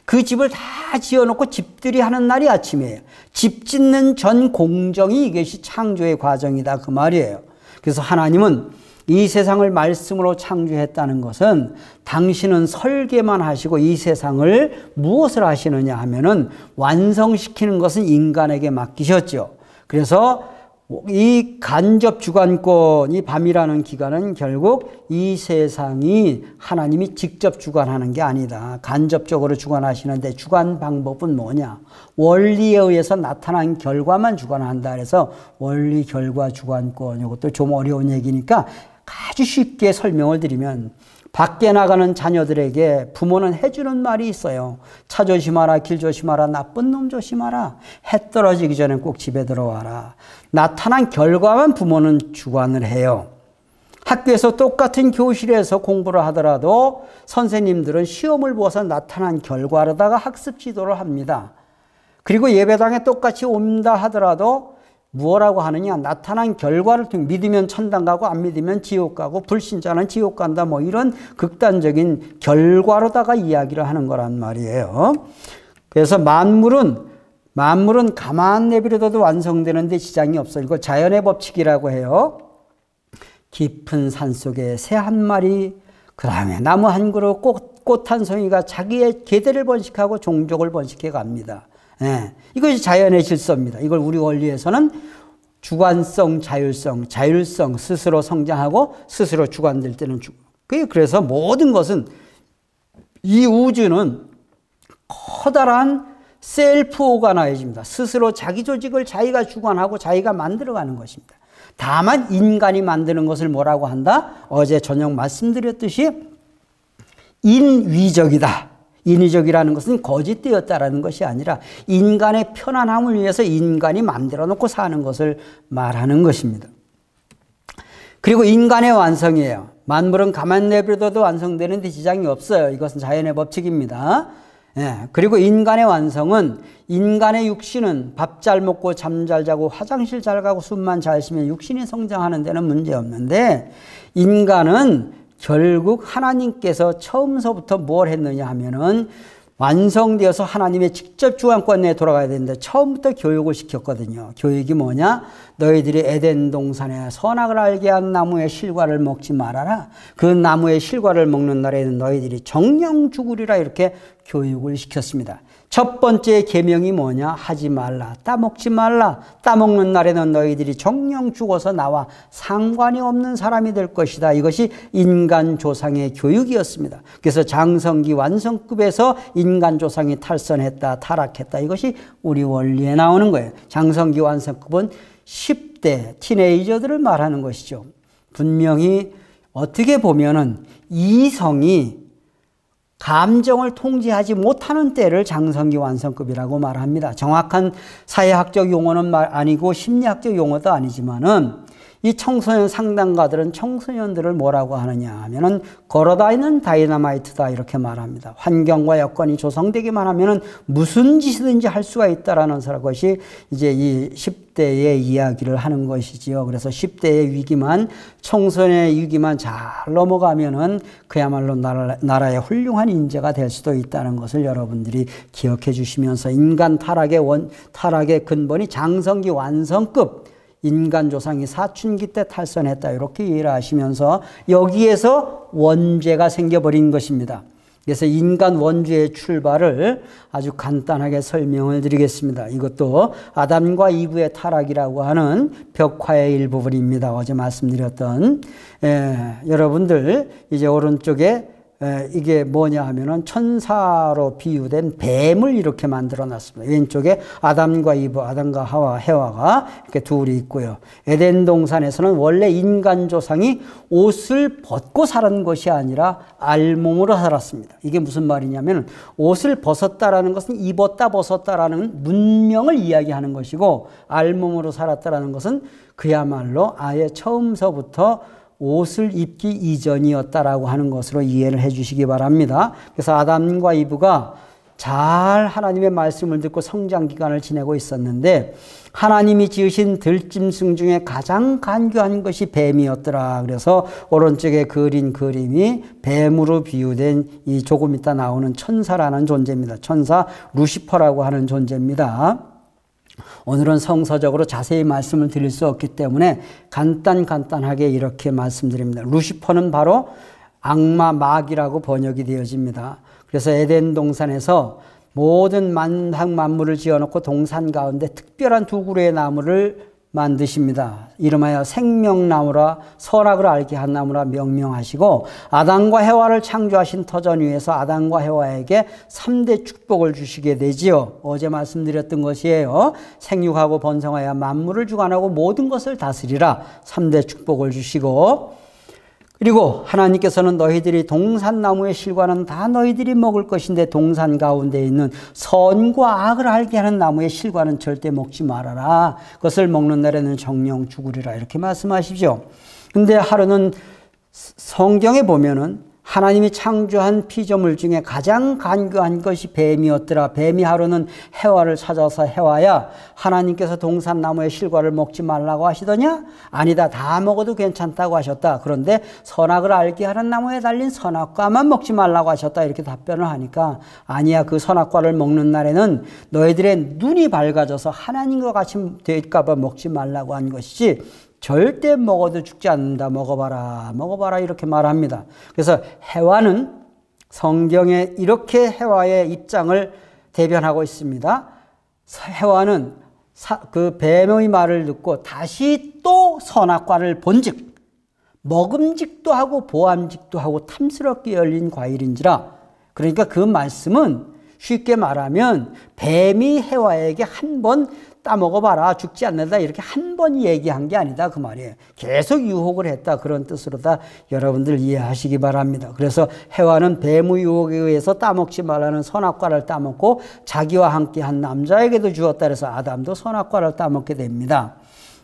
그 집을 다 지어놓고 집들이 하는 날이 아침이에요. 집 짓는 전 공정이 이것이 창조의 과정이다 그 말이에요. 그래서 하나님은 이 세상을 말씀으로 창조했다는 것은 당신은 설계만 하시고 이 세상을 무엇을 하시느냐 하면은 완성시키는 것은 인간에게 맡기셨죠. 그래서 이 간접 주관권이 밤이라는 기간은 결국 이 세상이 하나님이 직접 주관하는 게 아니다. 간접적으로 주관하시는데 주관 방법은 뭐냐? 원리에 의해서 나타난 결과만 주관한다. 그래서 원리, 결과, 주관권 이것도 좀 어려운 얘기니까 아주 쉽게 설명을 드리면 밖에 나가는 자녀들에게 부모는 해주는 말이 있어요. 차 조심하라, 길 조심하라, 나쁜 놈 조심하라. 해 떨어지기 전에 꼭 집에 들어와라. 나타난 결과만 부모는 주관을 해요. 학교에서 똑같은 교실에서 공부를 하더라도 선생님들은 시험을 보아서 나타난 결과로다가 학습 지도를 합니다. 그리고 예배당에 똑같이 온다 하더라도 무엇라고 하느냐? 나타난 결과를 통해 믿으면 천당 가고 안 믿으면 지옥 가고 불신자는 지옥 간다 뭐 이런 극단적인 결과로다가 이야기를 하는 거란 말이에요. 그래서 만물은 가만 내버려둬도 완성되는데 지장이 없어. 이거 자연의 법칙이라고 해요. 깊은 산 속에 새 한 마리, 그 다음에 나무 한 그루, 꽃 한 송이가 자기의 계대를 번식하고 종족을 번식해 갑니다. 예, 이것이 자연의 질서입니다. 이걸 우리 원리에서는 주관성, 자율성, 스스로 성장하고 스스로 주관될 때는 그래서 모든 것은 이 우주는 커다란 셀프 오가나이즘입니다. 스스로 자기 조직을 자기가 주관하고 자기가 만들어가는 것입니다. 다만 인간이 만드는 것을 뭐라고 한다? 어제 저녁 말씀드렸듯이 인위적이다. 인위적이라는 것은 거짓되었다라는 것이 아니라 인간의 편안함을 위해서 인간이 만들어 놓고 사는 것을 말하는 것입니다. 그리고 인간의 완성이에요. 만물은 가만 내버려둬도 완성되는데 지장이 없어요. 이것은 자연의 법칙입니다. 예, 그리고 인간의 완성은 인간의 육신은 밥 잘 먹고 잠 잘 자고 화장실 잘 가고 숨만 잘 쉬면 육신이 성장하는 데는 문제없는데 인간은 결국 하나님께서 처음서부터 뭘 했느냐 하면은 완성되어서 하나님의 직접 주관권 내에 돌아가야 되는데 처음부터 교육을 시켰거든요. 교육이 뭐냐? 너희들이 에덴 동산에 선악을 알게 한 나무의 실과를 먹지 말아라. 그 나무의 실과를 먹는 날에는 너희들이 정령 죽으리라 이렇게 교육을 시켰습니다. 첫 번째 계명이 뭐냐? 하지 말라. 따먹지 말라. 따먹는 날에는 너희들이 정령 죽어서 나와 상관이 없는 사람이 될 것이다. 이것이 인간 조상의 교육이었습니다. 그래서 장성기 완성급에서 인간 조상이 탈선했다, 타락했다. 이것이 우리 원리에 나오는 거예요. 장성기 완성급은 10대 티네이저들을 말하는 것이죠. 분명히 어떻게 보면은 이성이 감정을 통제하지 못하는 때를 장성기 완성급이라고 말합니다. 정확한 사회학적 용어는 아니고 심리학적 용어도 아니지만은 이 청소년 상담가들은 청소년들을 뭐라고 하느냐 하면은 걸어다니는 다이너마이트다 이렇게 말합니다. 환경과 여건이 조성되기만 하면은 무슨 짓이든지 할 수가 있다라는 것이 이제 이 10대의 이야기를 하는 것이지요. 그래서 10대의 위기만 청소년의 위기만 잘 넘어가면은 그야말로 나라의 훌륭한 인재가 될 수도 있다는 것을 여러분들이 기억해 주시면서 인간 타락의 근본이 장성기 완성급 인간 조상이 사춘기 때 탈선했다 이렇게 이해를 하시면서 여기에서 원죄가 생겨버린 것입니다. 그래서 인간 원죄의 출발을 아주 간단하게 설명을 드리겠습니다. 이것도 아담과 이브의 타락이라고 하는 벽화의 일부분입니다. 어제 말씀드렸던 여러분들 이제 오른쪽에 이게 뭐냐 하면은 천사로 비유된 뱀을 이렇게 만들어 놨습니다. 왼쪽에 아담과 이브, 아담과 해와가 이렇게 둘이 있고요. 에덴 동산에서는 원래 인간 조상이 옷을 벗고 살은 것이 아니라 알몸으로 살았습니다. 이게 무슨 말이냐면 옷을 벗었다라는 것은 입었다 벗었다라는 문명을 이야기하는 것이고, 알몸으로 살았다라는 것은 그야말로 아예 처음서부터 옷을 입기 이전이었다라고 하는 것으로 이해를 해 주시기 바랍니다. 그래서 아담과 이브가 잘 하나님의 말씀을 듣고 성장 기간을 지내고 있었는데, 하나님이 지으신 들짐승 중에 가장 간교한 것이 뱀이었더라. 그래서 오른쪽에 그린 그림이 뱀으로 비유된 이 조금 이따 나오는 천사라는 존재입니다. 천사 루시퍼라고 하는 존재입니다. 오늘은 성서적으로 자세히 말씀을 드릴 수 없기 때문에 간단하게 이렇게 말씀드립니다. 루시퍼는 바로 악마, 마귀라고 번역이 되어집니다. 그래서 에덴 동산에서 모든 만상 만물을 지어놓고 동산 가운데 특별한 두 그루의 나무를 만드십니다. 이름하여 생명나무라, 선악을 알게 한 나무라 명명하시고, 아담과 해와를 창조하신 터전 위에서 아담과 해와에게 3대 축복을 주시게 되지요. 어제 말씀드렸던 것이에요. 생육하고 번성하여 만물을 주관하고 모든 것을 다스리라 3대 축복을 주시고, 그리고 하나님께서는 너희들이 동산나무의 실과는 다 너희들이 먹을 것인데 동산 가운데 있는 선과 악을 알게 하는 나무의 실과는 절대 먹지 말아라. 그것을 먹는 날에는 정령 죽으리라. 이렇게 말씀하십시오. 근데 하루는 성경에 보면은 하나님이 창조한 피조물 중에 가장 간교한 것이 뱀이었더라. 뱀이 하루는 해와를 찾아서, 해와야, 하나님께서 동산나무의 실과를 먹지 말라고 하시더냐? 아니다, 다 먹어도 괜찮다고 하셨다. 그런데 선악을 알게 하는 나무에 달린 선악과만 먹지 말라고 하셨다. 이렇게 답변을 하니까, 아니야, 그 선악과를 먹는 날에는 너희들의 눈이 밝아져서 하나님과 같이 될까 봐 먹지 말라고 한 것이지, 절대 먹어도 죽지 않는다. 먹어봐라, 먹어봐라, 이렇게 말합니다. 그래서 해와는 성경에 이렇게 해와의 입장을 대변하고 있습니다. 해와는 그 뱀의 말을 듣고 다시 또 선악과를 본즉 먹음직도 하고 보암직도 하고 탐스럽게 열린 과일인지라. 그러니까 그 말씀은 쉽게 말하면 뱀이 해와에게 한 번 따먹어봐라, 죽지 않는다, 이렇게 한 번 얘기한 게 아니다, 그 말이에요. 계속 유혹을 했다, 그런 뜻으로 다 여러분들 이해하시기 바랍니다. 그래서 해와는 뱀의 유혹에 의해서 따먹지 말라는 선악과를 따먹고 자기와 함께 한 남자에게도 주었다. 그래서 아담도 선악과를 따먹게 됩니다.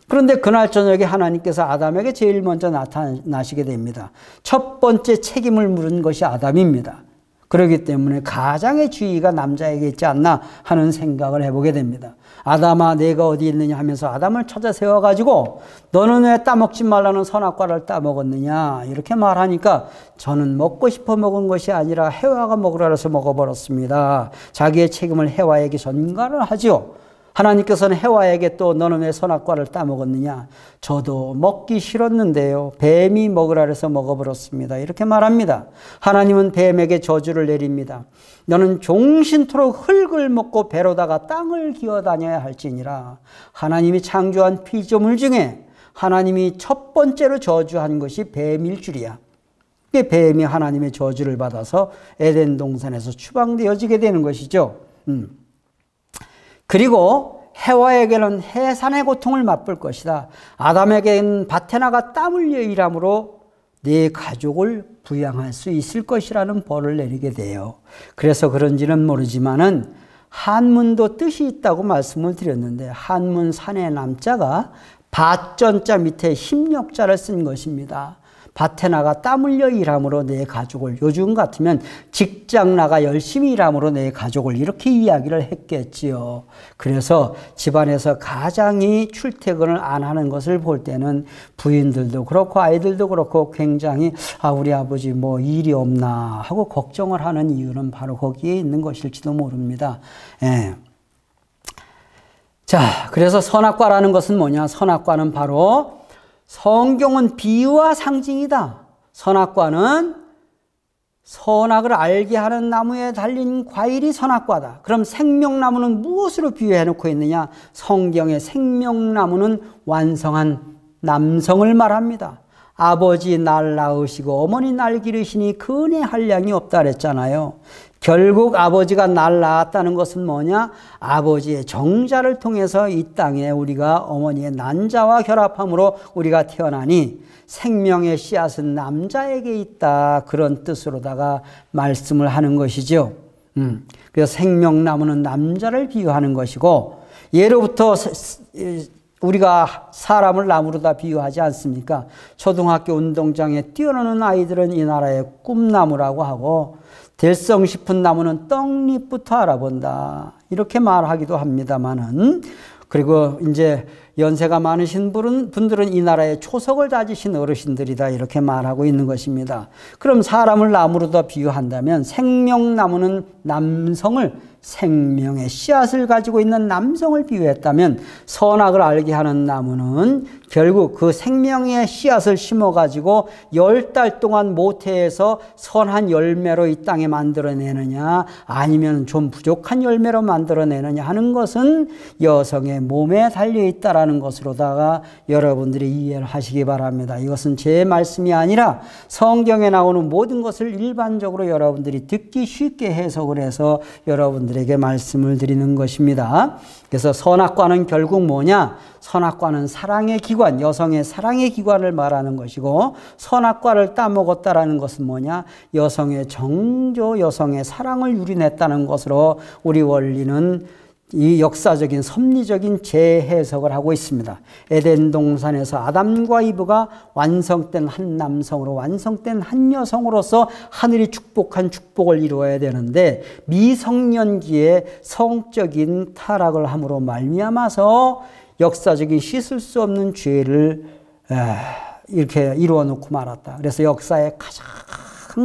그런데 그날 저녁에 하나님께서 아담에게 제일 먼저 나타나시게 됩니다. 첫 번째 책임을 물은 것이 아담입니다. 그렇기 때문에 가장의 지위가 남자에게 있지 않나 하는 생각을 해보게 됩니다. 아담아, 내가 어디 있느냐 하면서 아담을 찾아 세워가지고 너는 왜 따먹지 말라는 선악과를 따먹었느냐 이렇게 말하니까, 저는 먹고 싶어 먹은 것이 아니라 해와가 먹으라 해서 먹어버렸습니다. 자기의 책임을 해와에게 전가를 하죠. 하나님께서는 해와에게 또 너는 왜 선악과를 따먹었느냐? 저도 먹기 싫었는데요, 뱀이 먹으라 해서 먹어버렸습니다. 이렇게 말합니다. 하나님은 뱀에게 저주를 내립니다. 너는 종신토록 흙을 먹고 배로다가 땅을 기어다녀야 할지니라. 하나님이 창조한 피조물 중에 하나님이 첫 번째로 저주한 것이 뱀일 줄이야. 뱀이 하나님의 저주를 받아서 에덴 동산에서 추방되어지게 되는 것이죠. 그리고 해와에게는 해산의 고통을 맛볼 것이다. 아담에게는 밭에 나가 땀 흘려 일함으로 네 가족을 부양할 수 있을 것이라는 벌을 내리게 돼요. 그래서 그런지는 모르지만은 한문도 뜻이 있다고 말씀을 드렸는데, 한문 산의 남자가 밭전자 밑에 힘력자를 쓴 것입니다. 밭에 나가 땀 흘려 일함으로 내 가족을, 요즘 같으면 직장 나가 열심히 일함으로 내 가족을, 이렇게 이야기를 했겠지요. 그래서 집안에서 가장이 출퇴근을 안 하는 것을 볼 때는 부인들도 그렇고 아이들도 그렇고 굉장히 우리 아버지 뭐 일이 없나 하고 걱정을 하는 이유는 바로 거기에 있는 것일지도 모릅니다. 예. 자, 그래서 선악과라는 것은 뭐냐? 선악과는 바로 성경은 비유와 상징이다. 선악과는 선악을 알게 하는 나무에 달린 과일이 선악과다. 그럼 생명나무는 무엇으로 비유해 놓고 있느냐? 성경의 생명나무는 완성한 남성을 말합니다. 아버지 날 낳으시고 어머니 날 기르시니 그네 한량이 없다 그랬잖아요. 결국 아버지가 날 낳았다는 것은 뭐냐? 아버지의 정자를 통해서 이 땅에 우리가 어머니의 난자와 결합함으로 우리가 태어나니 생명의 씨앗은 남자에게 있다. 그런 뜻으로다가 말씀을 하는 것이죠. 그래서 생명나무는 남자를 비유하는 것이고, 예로부터 우리가 사람을 나무로다 비유하지 않습니까? 초등학교 운동장에 뛰어노는 아이들은 이 나라의 꿈나무라고 하고, 될성 싶은 나무는 떡잎부터 알아본다. 이렇게 말하기도 합니다만은, 그리고 이제 연세가 많으신 분들은 이 나라의 초석을 다지신 어르신들이다. 이렇게 말하고 있는 것입니다. 그럼 사람을 나무로다 비유한다면 생명나무는 남성을, 생명의 씨앗을 가지고 있는 남성을 비유했다면, 선악을 알게 하는 나무는 결국 그 생명의 씨앗을 심어가지고 10달 동안 모태에서 선한 열매로 이 땅에 만들어내느냐, 아니면 좀 부족한 열매로 만들어내느냐 하는 것은 여성의 몸에 달려있다라는 것으로다가 여러분들이 이해를 하시기 바랍니다. 이것은 제 말씀이 아니라 성경에 나오는 모든 것을 일반적으로 여러분들이 듣기 쉽게 해석을 해서 여러분들에게 말씀을 드리는 것입니다. 그래서 선악과는 결국 뭐냐? 선악과는 사랑의 기관, 여성의 사랑의 기관을 말하는 것이고, 선악과를 따먹었다라는 것은 뭐냐? 여성의 정조, 여성의 사랑을 유린했다는 것으로 우리 원리는 이 역사적인 섭리적인 재해석을 하고 있습니다. 에덴 동산에서 아담과 이브가 완성된 한 남성으로, 완성된 한 여성으로서 하늘이 축복한 축복을 이루어야 되는데, 미성년기에 성적인 타락을 함으로 말미암아서 역사적인 씻을 수 없는 죄를 이렇게 이루어 놓고 말았다. 그래서 역사의 가장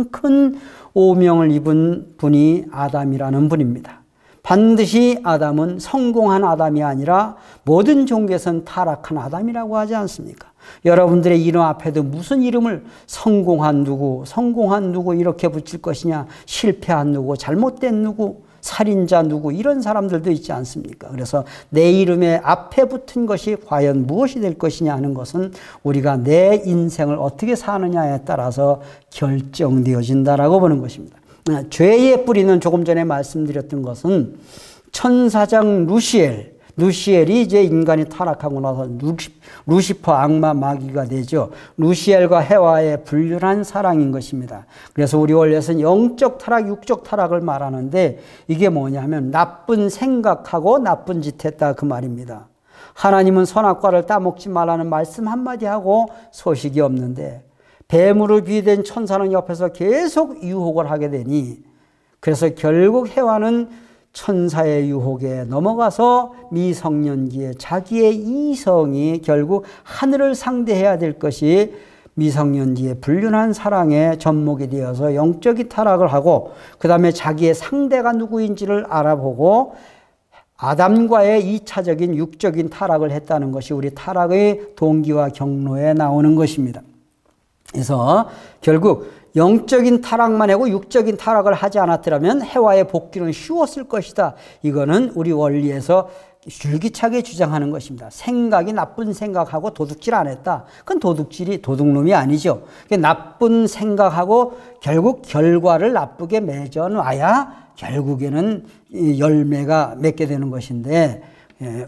큰 오명을 입은 분이 아담이라는 분입니다. 반드시 아담은 성공한 아담이 아니라 모든 종교에서는 타락한 아담이라고 하지 않습니까? 여러분들의 이름 앞에도 무슨 이름을 성공한 누구 이렇게 붙일 것이냐, 실패한 누구, 잘못된 누구, 살인자 누구, 이런 사람들도 있지 않습니까? 그래서 내 이름의 앞에 붙은 것이 과연 무엇이 될 것이냐 하는 것은 우리가 내 인생을 어떻게 사느냐에 따라서 결정되어진다라고 보는 것입니다. 죄의 뿌리는 조금 전에 말씀드렸던 것은 천사장 루시엘이 이제 인간이 타락하고 나서 루시퍼, 악마, 마귀가 되죠. 루시엘과 해와의 불륜한 사랑인 것입니다. 그래서 우리 원리에서는 영적 타락, 육적 타락을 말하는데, 이게 뭐냐 하면 나쁜 생각하고 나쁜 짓 했다, 그 말입니다. 하나님은 선악과를 따먹지 말라는 말씀 한마디 하고 소식이 없는데, 뱀으로 비유된 천사는 옆에서 계속 유혹을 하게 되니, 그래서 결국 해와는 천사의 유혹에 넘어가서 미성년기에 자기의 이성이 결국 하늘을 상대해야 될 것이 미성년기에 불륜한 사랑의 접목이 되어서 영적인 타락을 하고, 그 다음에 자기의 상대가 누구인지를 알아보고 아담과의 2차적인 육적인 타락을 했다는 것이 우리 타락의 동기와 경로에 나오는 것입니다. 그래서 결국 영적인 타락만 하고 육적인 타락을 하지 않았더라면 해와의 복귀는 쉬웠을 것이다. 이거는 우리 원리에서 줄기차게 주장하는 것입니다. 생각이 나쁜 생각하고 도둑질 안 했다. 그건 도둑놈이 아니죠. 나쁜 생각하고 결국 결과를 나쁘게 맺어놔야 결국에는 열매가 맺게 되는 것인데,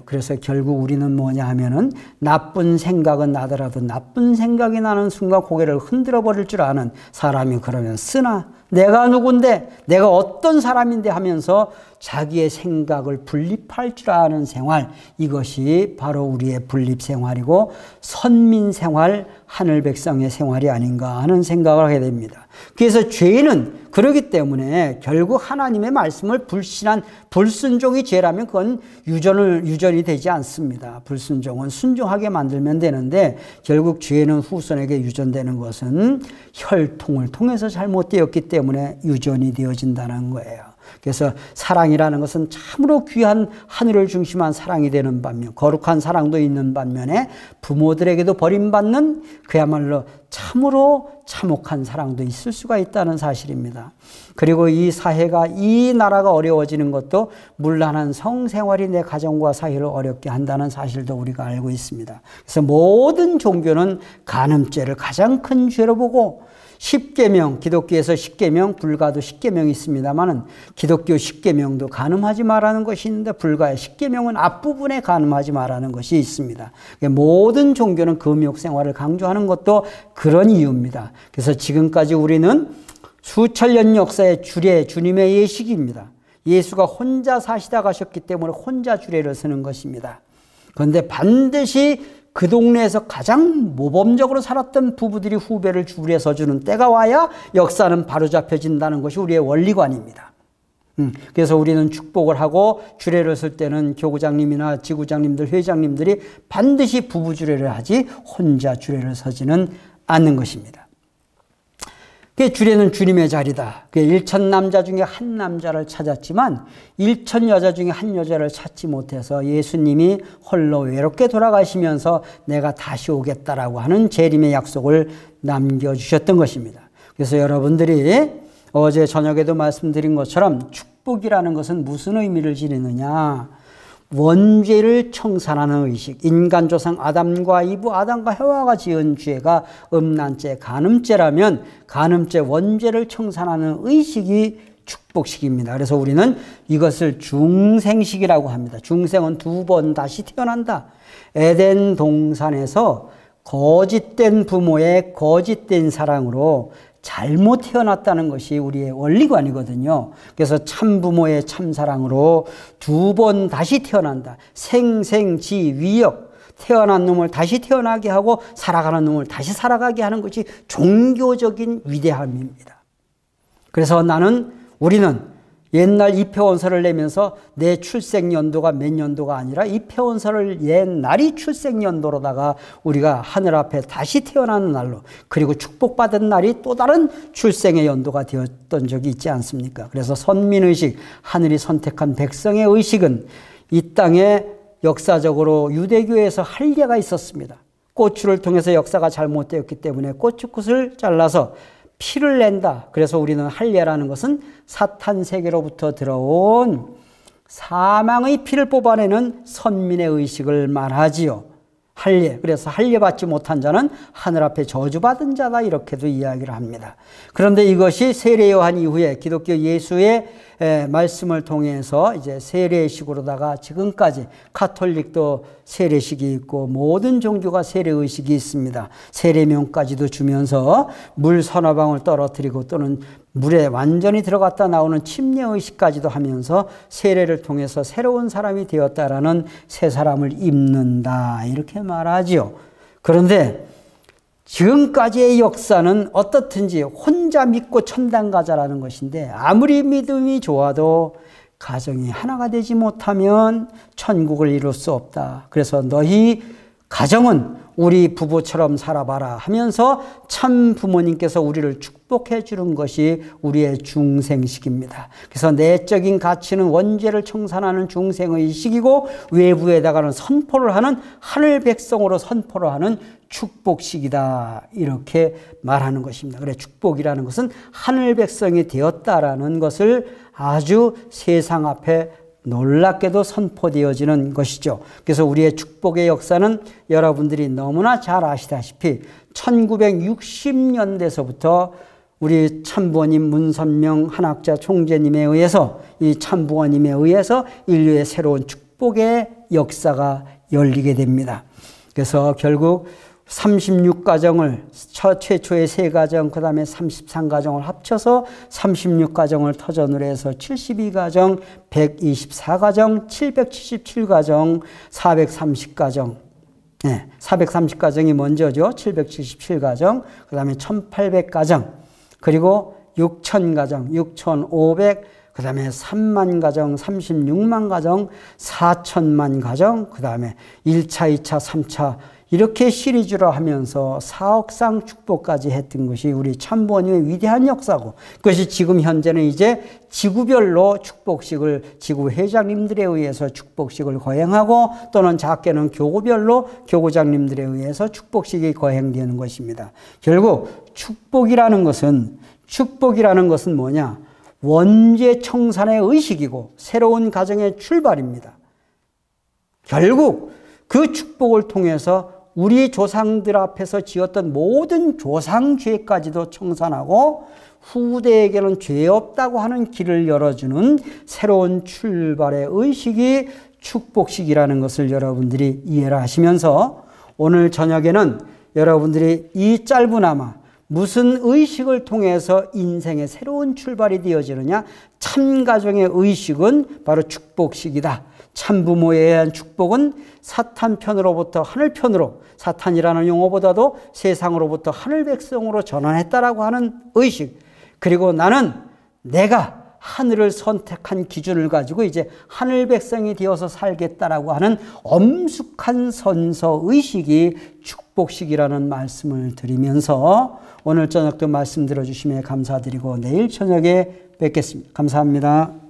그래서 결국 우리는 뭐냐 하면은 나쁜 생각은 나더라도 나쁜 생각이 나는 순간 고개를 흔들어 버릴 줄 아는 사람이 그러면 쓰나, 내가 누군데, 내가 어떤 사람인데 하면서 자기의 생각을 분립할 줄 아는 생활, 이것이 바로 우리의 분립 생활이고 선민 생활, 하늘 백성의 생활이 아닌가 하는 생각을 하게 됩니다. 그래서 죄는 그렇기 때문에 결국 하나님의 말씀을 불신한 불순종이 죄라면 그건 유전이 되지 않습니다. 불순종은 순종하게 만들면 되는데, 결국 죄는 후손에게 유전되는 것은 혈통을 통해서 잘못되었기 때문에 유전이 되어진다는 거예요. 그래서 사랑이라는 것은 참으로 귀한 하늘을 중심한 사랑이 되는 반면, 거룩한 사랑도 있는 반면에 부모들에게도 버림받는 그야말로 참으로 참혹한 사랑도 있을 수가 있다는 사실입니다. 그리고 이 사회가, 이 나라가 어려워지는 것도 문란한 성생활이 내 가정과 사회를 어렵게 한다는 사실도 우리가 알고 있습니다. 그래서 모든 종교는 간음죄를 가장 큰 죄로 보고, 10계명, 기독교에서 10계명, 불가도 10계명이 있습니다만 기독교 10계명도 간음하지 말라는 것이 있는데 불가의 10계명은 앞부분에 간음하지 말라는 것이 있습니다. 모든 종교는 금욕 생활을 강조하는 것도 그런 이유입니다. 그래서 지금까지 우리는 수천 년 역사의 주례, 주님의 예식입니다. 예수가 혼자 사시다 가셨기 때문에 혼자 주례를 서는 것입니다. 그런데 반드시 그 동네에서 가장 모범적으로 살았던 부부들이 후배를 주례 서주는 때가 와야 역사는 바로잡혀진다는 것이 우리의 원리관입니다. 그래서 우리는 축복을 하고 주례를 쓸 때는 교구장님이나 지구장님들, 회장님들이 반드시 부부 주례를 하지 혼자 주례를 서지는 않는 것입니다. 주례는 주님의 자리다. 1천 남자 중에 한 남자를 찾았지만 1천 여자 중에 한 여자를 찾지 못해서 예수님이 홀로 외롭게 돌아가시면서 내가 다시 오겠다라고 하는 재림의 약속을 남겨주셨던 것입니다. 그래서 여러분들이 어제 저녁에도 말씀드린 것처럼 축복이라는 것은 무슨 의미를 지니느냐? 원죄를 청산하는 의식, 인간 조상 아담과 이브, 아담과 해와가 지은 죄가 음란죄, 간음죄라면 간음죄 원죄를 청산하는 의식이 축복식입니다. 그래서 우리는 이것을 중생식이라고 합니다. 중생은 2번 다시 태어난다. 에덴 동산에서 거짓된 부모의 거짓된 사랑으로 잘못 태어났다는 것이 우리의 원리관이거든요. 그래서 참부모의 참사랑으로 2번 다시 태어난다. 생생지 위역, 태어난 놈을 다시 태어나게 하고 살아가는 놈을 다시 살아가게 하는 것이 종교적인 위대함입니다. 그래서 우리는 옛날 입회원서를 내면서 내 출생연도가 몇 년도가 아니라 입회원서를 옛날이 출생연도로다가 우리가 하늘 앞에 다시 태어나는 날로, 그리고 축복받은 날이 또 다른 출생의 연도가 되었던 적이 있지 않습니까? 그래서 선민의식, 하늘이 선택한 백성의 의식은 이 땅에 역사적으로 유대교에서 할례가 있었습니다. 고추를 통해서 역사가 잘못되었기 때문에 고추꽃을 잘라서 피를 낸다. 그래서 우리는 할례라는 것은 사탄 세계로부터 들어온 사망의 피를 뽑아내는 선민의 의식을 말하지요. 할례. 그래서 할례 받지 못한 자는 하늘 앞에 저주받은 자다, 이렇게도 이야기를 합니다. 그런데 이것이 세례 요한 이후에 기독교 예수의 말씀을 통해서 이제 세례식으로다가 지금까지 카톨릭도 세례식이 있고 모든 종교가 세례의식이 있습니다. 세례명까지도 주면서 물 서너 방울 떨어뜨리고 또는 물에 완전히 들어갔다 나오는 침례의식까지도 하면서 세례를 통해서 새로운 사람이 되었다라는 새 사람을 입는다, 이렇게 말하지요. 그런데 지금까지의 역사는 어떻든지 혼자 믿고 천당 가자라는 것인데, 아무리 믿음이 좋아도 가정이 하나가 되지 못하면 천국을 이룰 수 없다. 그래서 너희 가정은 우리 부부처럼 살아봐라 하면서 참 부모님께서 우리를 축복해 주는 것이 우리의 중생식입니다. 그래서 내적인 가치는 원죄를 청산하는 중생의식이고, 외부에다가는 선포를 하는, 하늘 백성으로 선포를 하는 축복식이다, 이렇게 말하는 것입니다. 그래, 축복이라는 것은 하늘 백성이 되었다라는 것을 아주 세상 앞에 놀랍게도 선포되어지는 것이죠. 그래서 우리의 축복의 역사는 여러분들이 너무나 잘 아시다시피 1960년대서부터 우리 참부원님 문선명 한학자 총재님에 의해서, 이 참부원님에 의해서 인류의 새로운 축복의 역사가 열리게 됩니다. 그래서 결국 36가정을, 최초의 3가정, 그 다음에 33가정을 합쳐서 36가정을 터전으로 해서 72가정, 124가정, 777가정, 430가정. 네, 430가정이 먼저죠. 777가정, 그 다음에 1800가정, 그리고 6000가정, 6500, 그 다음에 3만 가정, 36만 가정, 4천만 가정, 그 다음에 1차, 2차, 3차, 이렇게 시리즈로 하면서 사억상 축복까지 했던 것이 우리 참부모님의 위대한 역사고, 그것이 지금 현재는 이제 지구별로 축복식을 지구 회장님들에 의해서 축복식을 거행하고, 또는 작게는 교구별로 교구장님들에 의해서 축복식이 거행되는 것입니다. 결국 축복이라는 것은 뭐냐? 원죄 청산의 의식이고 새로운 가정의 출발입니다. 결국 그 축복을 통해서 우리 조상들 앞에서 지었던 모든 조상죄까지도 청산하고 후대에게는 죄 없다고 하는 길을 열어주는 새로운 출발의 의식이 축복식이라는 것을 여러분들이 이해를 하시면서, 오늘 저녁에는 여러분들이 이 짧으나마 무슨 의식을 통해서 인생의 새로운 출발이 되어지느냐? 참가정의 의식은 바로 축복식이다. 참부모에 의한 축복은 사탄 편으로부터 하늘 편으로, 사탄이라는 용어보다도 세상으로부터 하늘 백성으로 전환했다라고 하는 의식, 그리고 나는 내가 하늘을 선택한 기준을 가지고 이제 하늘 백성이 되어서 살겠다라고 하는 엄숙한 선서 의식이 축복식이라는 말씀을 드리면서, 오늘 저녁도 말씀 들어주심에 감사드리고 내일 저녁에 뵙겠습니다. 감사합니다.